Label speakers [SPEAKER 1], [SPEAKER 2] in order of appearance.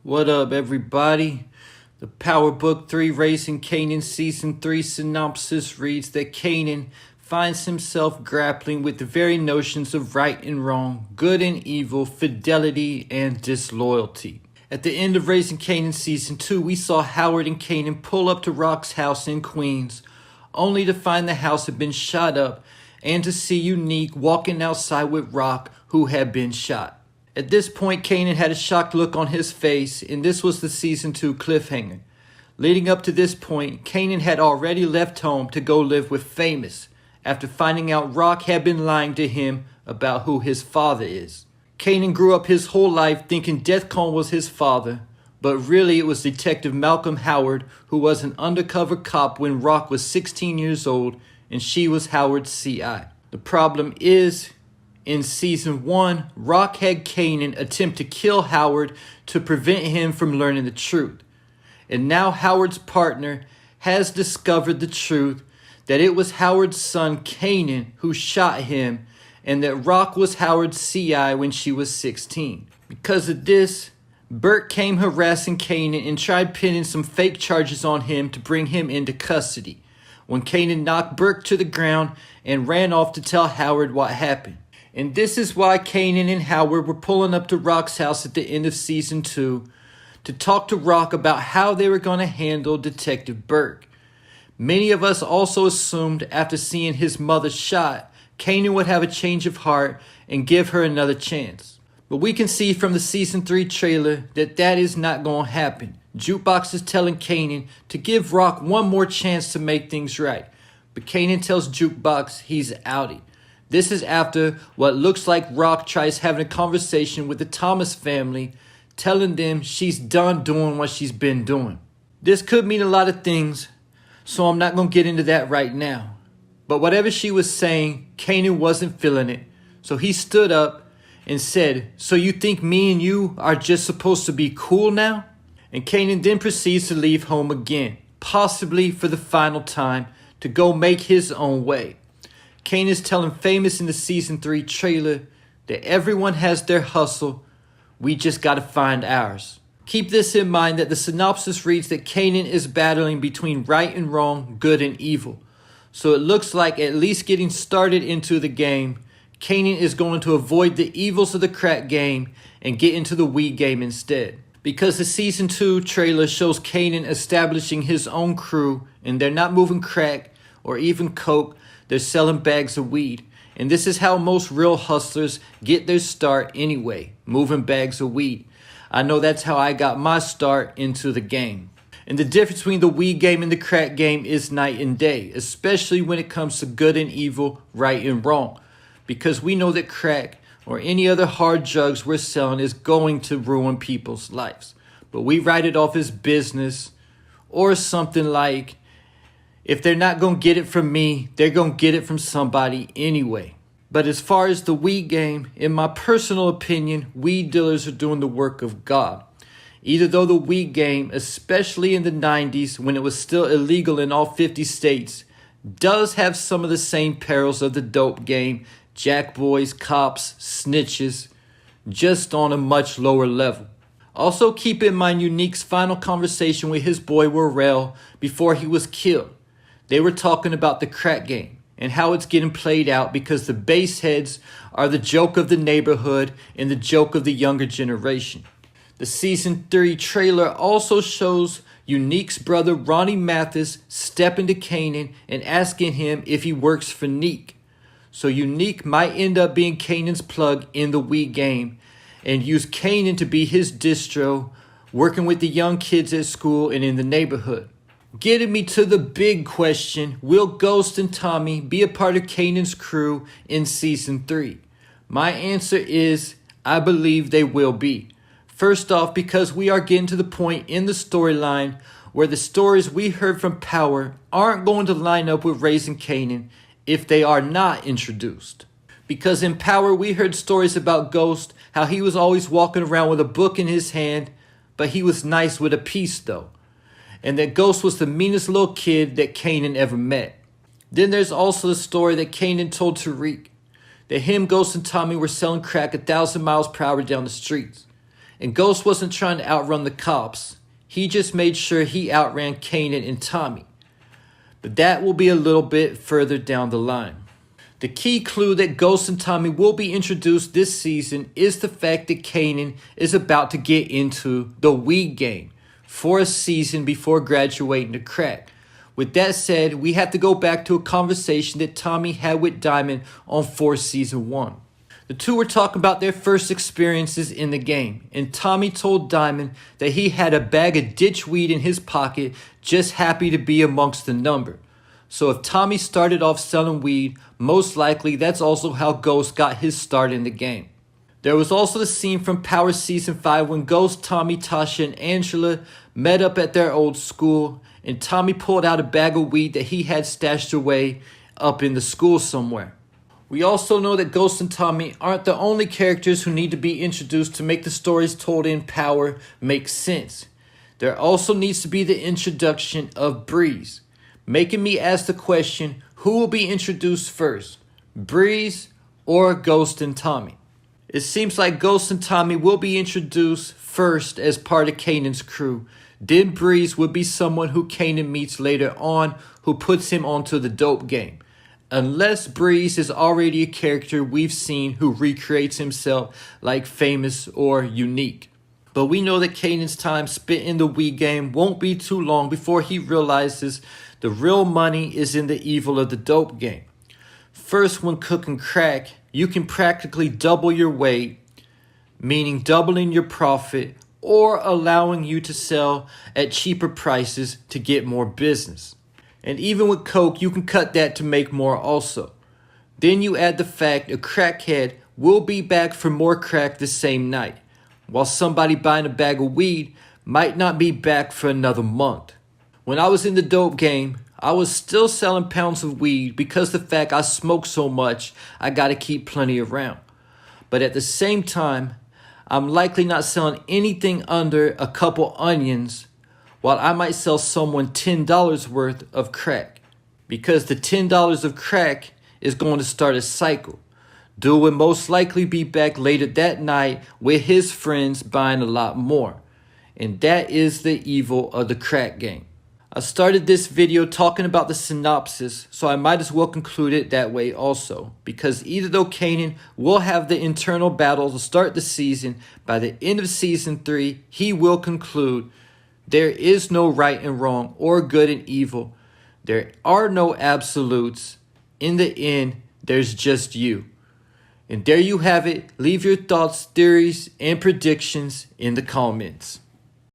[SPEAKER 1] What up, everybody? The Power Book 3 Raising Kanan Season 3 synopsis reads that Kanan finds himself grappling with the very notions of right and wrong, good and evil, fidelity and disloyalty. At the end of Raising Kanan Season 2, we saw Howard and Kanan pull up to Rock's house in Queens, only to find the house had been shot up and to see Unique walking outside with Rock, who had been shot. At this point, Kanan had a shocked look on his face, and this was the Season 2 cliffhanger. Leading up to this point, Kanan had already left home to go live with Famous, after finding out Rock had been lying to him about who his father is. Kanan grew up his whole life thinking Death Cone was his father, but really it was Detective Malcolm Howard, who was an undercover cop when Rock was 16 years old and she was Howard's CI. The problem is, in Season 1, Rock had Kanan attempt to kill Howard to prevent him from learning the truth. And now Howard's partner has discovered the truth that it was Howard's son Kanan who shot him and that Rock was Howard's CI when she was 16. Because of this, Burt came harassing Kanan and tried pinning some fake charges on him to bring him into custody, when Kanan knocked Burt to the ground and ran off to tell Howard what happened. And this is why Kanan and Howard were pulling up to Rock's house at the end of Season 2 to talk to Rock about how they were going to handle Detective Burke. Many of us also assumed after seeing his mother shot, Kanan would have a change of heart and give her another chance. But we can see from the Season 3 trailer that that is not going to happen. Jukebox is telling Kanan to give Rock one more chance to make things right. But Kanan tells Jukebox he's outie. This is after what looks like Rock tries having a conversation with the Thomas family, telling them she's done doing what she's been doing. This could mean a lot of things, so I'm not going to get into that right now. But whatever she was saying, Kanan wasn't feeling it. So he stood up and said, "So you think me and you are just supposed to be cool now?" And Kanan then proceeds to leave home again, possibly for the final time, to go make his own way. Kanan is telling Famous in the Season 3 trailer that everyone has their hustle, we just gotta find ours. Keep this in mind that the synopsis reads that Kanan is battling between right and wrong, good and evil. So it looks like at least getting started into the game, Kanan is going to avoid the evils of the crack game and get into the weed game instead. Because the Season 2 trailer shows Kanan establishing his own crew and they're not moving crack or even coke, they're selling bags of weed. And this is how most real hustlers get their start anyway, moving bags of weed. I know that's how I got my start into the game. And the difference between the weed game and the crack game is night and day, especially when it comes to good and evil, right and wrong. Because we know that crack or any other hard drugs we're selling is going to ruin people's lives. But we write it off as business or something like, if they're not going to get it from me, they're going to get it from somebody anyway. But as far as the weed game, in my personal opinion, weed dealers are doing the work of God. Either though the weed game, especially in the 90s when it was still illegal in all 50 states, does have some of the same perils of the dope game, jackboys, cops, snitches, just on a much lower level. Also keep in mind Unique's final conversation with his boy Warrell before he was killed. They were talking about the crack game and how it's getting played out because the baseheads are the joke of the neighborhood and the joke of the younger generation. The Season 3 trailer also shows Unique's brother Ronnie Mathis stepping to Kanan and asking him if he works for Neek. So Unique might end up being Kanan's plug in the weed game and use Kanan to be his distro, working with the young kids at school and in the neighborhood. Getting me to the big question, will Ghost and Tommy be a part of Kanan's crew in Season 3? My answer is, I believe they will be. First off, because we are getting to the point in the storyline where the stories we heard from Power aren't going to line up with Raising Kanan if they are not introduced. Because in Power we heard stories about Ghost, how he was always walking around with a book in his hand, but he was nice with a piece though. And that Ghost was the meanest little kid that Kanan ever met. Then there's also the story that Kanan told Tariq, that him, Ghost, and Tommy were selling crack 1,000 miles per hour down the streets. And Ghost wasn't trying to outrun the cops. He just made sure he outran Kanan and Tommy. But that will be a little bit further down the line. The key clue that Ghost and Tommy will be introduced this season is the fact that Kanan is about to get into the weed game for a season before graduating to crack. With that said, we have to go back to a conversation that Tommy had with Diamond on Force Season 1. The two were talking about their first experiences in the game, and Tommy told Diamond that he had a bag of ditch weed in his pocket, just happy to be amongst the number. So if Tommy started off selling weed, most likely that's also how Ghost got his start in the game. There was also the scene from Power Season 5 when Ghost, Tommy, Tasha, and Angela met up at their old school, and Tommy pulled out a bag of weed that he had stashed away up in the school somewhere. We also know that Ghost and Tommy aren't the only characters who need to be introduced to make the stories told in Power make sense. There also needs to be the introduction of Breeze, making me ask the question, who will be introduced first, Breeze or Ghost and Tommy? It seems like Ghost and Tommy will be introduced first as part of Kanan's crew. Then Breeze would be someone who Kanan meets later on, who puts him onto the dope game. Unless Breeze is already a character we've seen who recreates himself like Famous or Unique. But we know that Kanan's time spent in the weed game won't be too long before he realizes the real money is in the evil of the dope game. First, when cooking crack, you can practically double your weight, meaning doubling your profit or allowing you to sell at cheaper prices to get more business. And even with coke, you can cut that to make more also. Then you add the fact a crackhead will be back for more crack the same night, while somebody buying a bag of weed might not be back for another month. When I was in the dope game, I was still selling pounds of weed because the fact I smoke so much, I gotta keep plenty around. But at the same time, I'm likely not selling anything under a couple onions, while I might sell someone $10 worth of crack. Because the $10 of crack is going to start a cycle. Dude would most likely be back later that night with his friends buying a lot more. And that is the evil of the crack game. I started this video talking about the synopsis, so I might as well conclude it that way also. Because either though Kanan will have the internal battle to start the season, by the end of Season 3, he will conclude there is no right and wrong or good and evil. There are no absolutes. In the end, there's just you. And there you have it. Leave your thoughts, theories, and predictions in the comments.